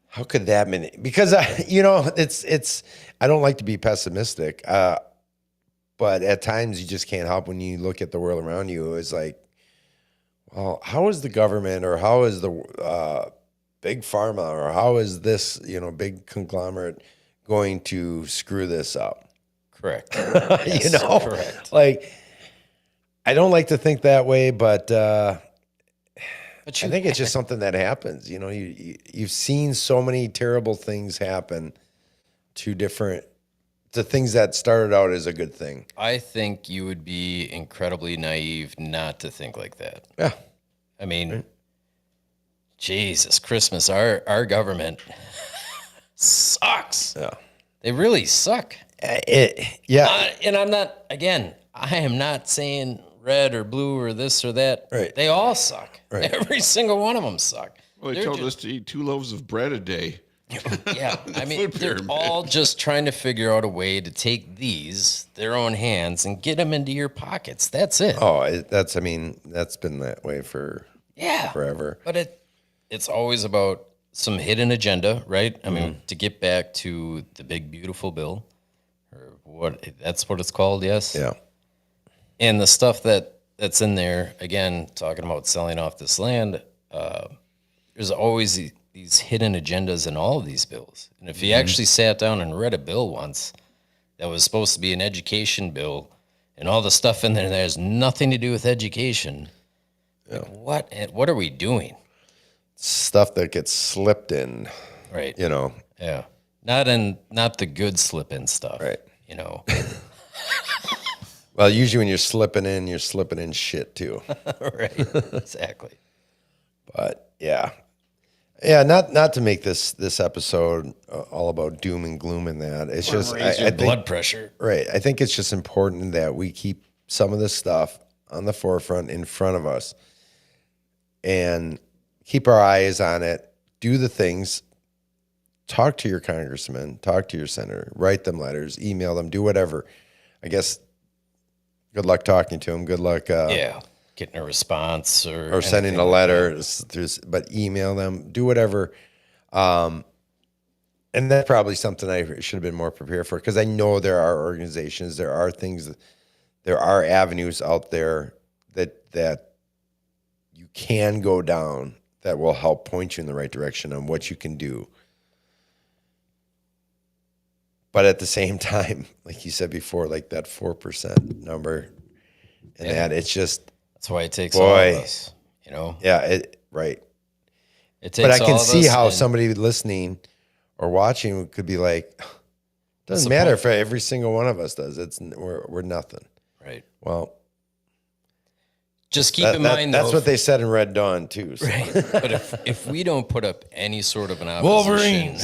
how could that mean? Because it's I don't like to be pessimistic, but at times you just can't help when you look at the world around you. It's like, well, how is the government, or how is the big pharma, or how is this big conglomerate going to screw this up? Correct. Yes, correct. Like, I don't like to think that way, but I think it's just something that happens. You've seen so many terrible things happen to things that started out as a good thing. I think you would be incredibly naive not to think like that. Yeah. I mean, Jesus, Christmas, our government sucks. Yeah. They really suck. Yeah. And I am not saying red or blue or this or that. Right. They all suck. Right. Every single one of them suck. Well, they told us to eat 2 loaves of bread a day. Yeah. I mean, they're pyramid. all just trying to figure out a way to take their own hands and get them into your pockets. That's it. Oh, that's been that way for forever. But it's always about some hidden agenda, right? I mean, to get back to the big, beautiful bill, or that's what it's called, yes? Yeah. And the stuff that's in there, again, talking about selling off this land, there's always these hidden agendas in all of these bills. And if you actually sat down and read a bill once that was supposed to be an education bill, and all the stuff in there that has nothing to do with education, like, what are we doing? Stuff that gets slipped in. Right. Yeah. Not the good slip in stuff. Right. Well, usually when you're slipping in shit too. Right. Exactly. But yeah. Not to make this episode all about doom and gloom and that. It's just I think blood pressure. Right. I think it's just important that we keep some of this stuff on the forefront in front of us, and keep our eyes on it. Do the things. Talk to your congressman. Talk to your senator. Write them letters. Email them. Do whatever. I guess. Good luck talking to them. Good luck. Getting a response or sending a letter. But email them. Do whatever. And that's probably something I should have been more prepared for, because I know there are organizations, there are things, there are avenues out there that you can go down that will help point you in the right direction on what you can do. But at the same time, like you said before, like that 4% number, and that it's just, that's why it takes all of us, Yeah, right. It takes. But I can see how and somebody listening or watching could be like, doesn't matter if every single one of us does. We're nothing. Right. Well, just keep in mind that's what they said in Red Dawn too. So. Right. But if we don't put up any sort of an opposition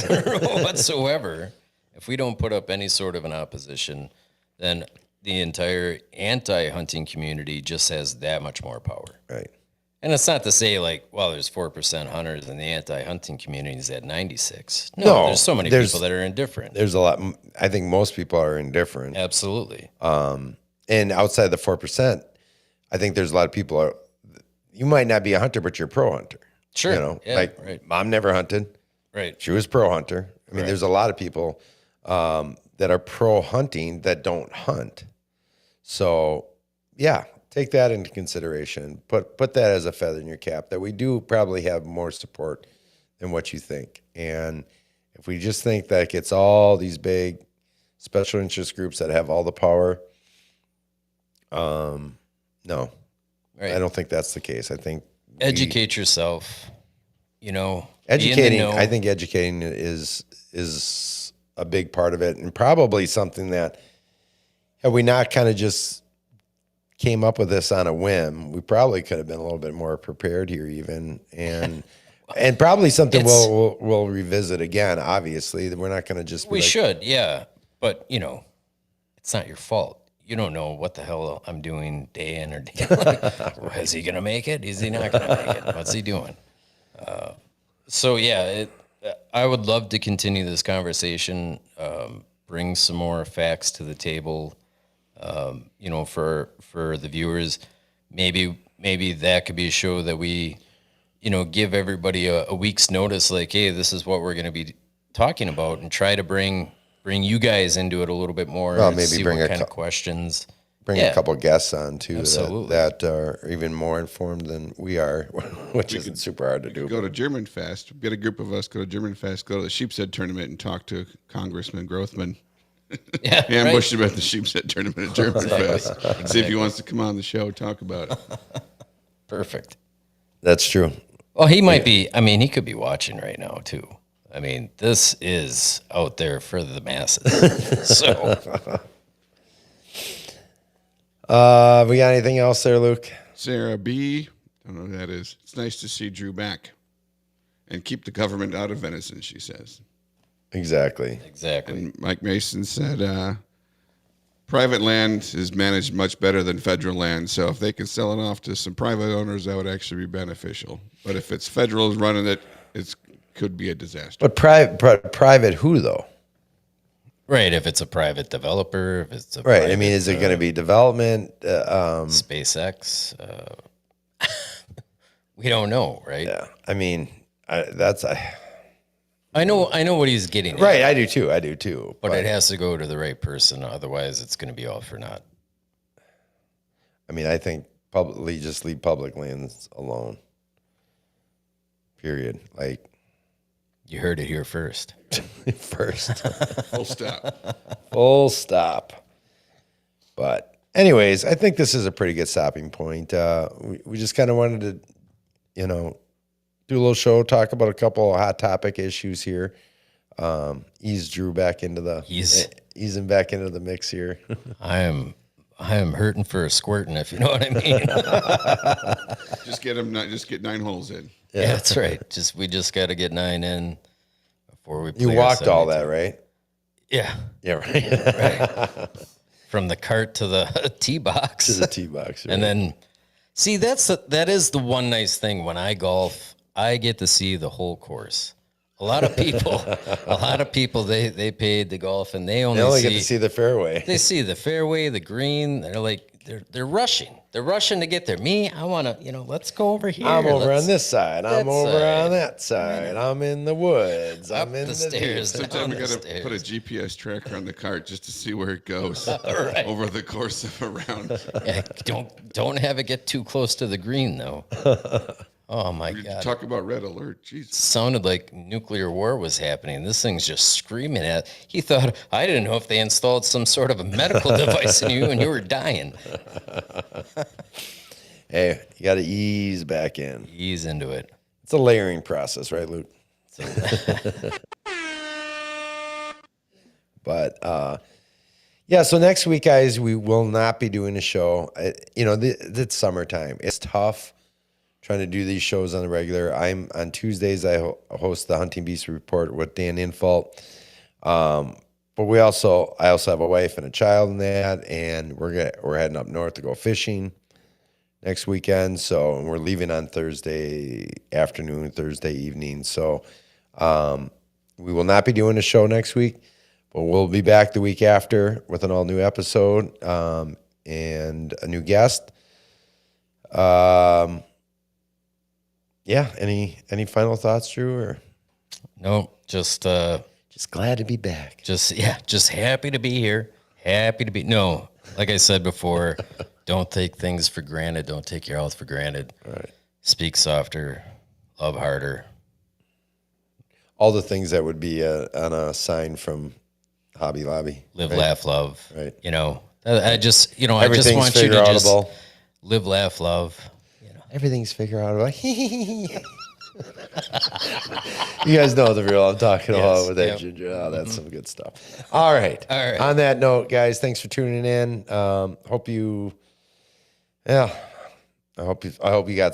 whatsoever, if we don't put up any sort of an opposition, then the entire anti-hunting community just has that much more power. Right. And it's not to say like, well, there's 4% hunters and the anti-hunting community is at 96. No, there's so many people that are indifferent. There's a lot. I think most people are indifferent. Absolutely. And outside the 4%, I think there's a lot of people you might not be a hunter, but you're a pro hunter. Sure. You know, Yeah, like right. Mom never hunted. Right. She was pro hunter. I mean, there's a lot of people that are pro hunting that don't hunt. So, yeah, take that into consideration. Put that as a feather in your cap, that we do probably have more support than what you think. And if we just think that it's all these big special interest groups that have all the power, no. Right. I don't think that's the case. I think educate yourself, you know. Educating, I think educating is a big part of it, and probably something that, had we not kind of just came up with this on a whim, we probably could have been a little bit more prepared here even, and probably something we'll revisit again. Obviously, we're not going to just be should, yeah, but you know, it's not your fault. You don't know what the hell I'm doing day in or day out. Is he going to make it? Is he not going to make it? What's he doing? So yeah, I would love to continue this conversation, bring some more facts to the table, you know, for the viewers. Maybe that could be a show that we, you know, give everybody a week's notice, like, hey, this is what we're going to be talking about, and try to bring you guys into it a little bit more. Well, maybe see bring what kind of questions. Bring a couple guests on too that are even more informed than we are, which isn't super hard to do. Go to German Fest. Get a group of us. Go to German Fest. Go to the Sheepshead tournament and talk to Congressman Grothman. Yeah, ambush him at the Sheepshead tournament at German Fest. Exactly. See if he wants to come on the show, talk about it. Perfect. That's true. Well, he might be. I mean, he could be watching right now too. I mean, this is out there for the masses. So. We got anything else there, Luke? Sarah B. I don't know who that is. It's nice to see Drew back. And keep the government out of venison, she says. Exactly. And Mike Mason said, private land is managed much better than federal land. So if they can sell it off to some private owners, that would actually be beneficial. But if it's federal running it, it could be a disaster. But private who, though? Right, if it's a private developer, if it's a right. Private, I mean, is it going to be development? SpaceX? We don't know, right? Yeah. I mean, I know what he's getting at. Right, I do too. But it has to go to the right person, otherwise it's going to be all for naught. I mean, I think just leave public lands alone. Period. Like, you heard it here first. Full stop. Full stop. But anyways, I think this is a pretty good stopping point. We just kind of wanted to, you know, do a little show, talk about a couple of hot topic issues here. Ease Drew back into easing back into the mix here. I am hurting for a squirting, if you know what I mean. Just get 9 holes in. Yeah, that's right. We just got to get 9 in before we play. You walked all that, right? Yeah. Yeah, right. Right. From the cart to the tee box. To the tee box. Right. And then, see, that is the one nice thing. When I golf, I get to see the whole course. A lot of people, they paid to golf and they only get to see the fairway. They see the fairway, the green. They're like, they're rushing. They're rushing to get there. Me, I want to, let's go over here. I'm over on this side. I'm over on that side. I'm in the woods. I'm in the stairs. Sometimes we got to put a GPS tracker on the cart just to see where it goes over the course of a round. Yeah, don't have it get too close to the green though. Oh my God! Talk about red alert. Jesus. Sounded like nuclear war was happening. This thing's just screaming at. He thought, I didn't know if they installed some sort of a medical device in you and you were dying. Hey, you got to ease back in. Ease into it. It's a layering process, right, Luke? But yeah, so next week, guys, we will not be doing a show. It's summertime. It's tough trying to do these shows on the regular. I'm on Tuesdays. I host the Hunting Beast Report with Dan Infalt. But I also have a wife and a child in that, and we're heading up north to go fishing next weekend. So we're leaving on Thursday afternoon, Thursday evening. So we will not be doing a show next week, but we'll be back the week after with an all new episode. and a new guest. Yeah. Any final thoughts, Drew? Or No, just glad to be back. just happy to be here. Happy to be. No, like I said before, don't take things for granted. Don't take your health for granted. Right. Speak softer, love harder. All the things that would be on a sign from Hobby Lobby. Live, right? laugh, love. Right. You know, I just want you to just live, laugh, love. Everything's figure outable. You guys know the real I'm talking about with that ginger. Oh, that's some good stuff. All right. On that note, guys, thanks for tuning in. I hope you got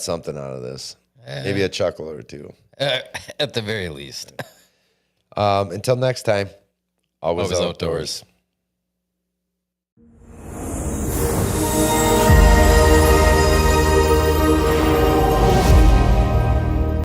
something out of this. Maybe a chuckle or two. At the very least. Until next time, always outdoors.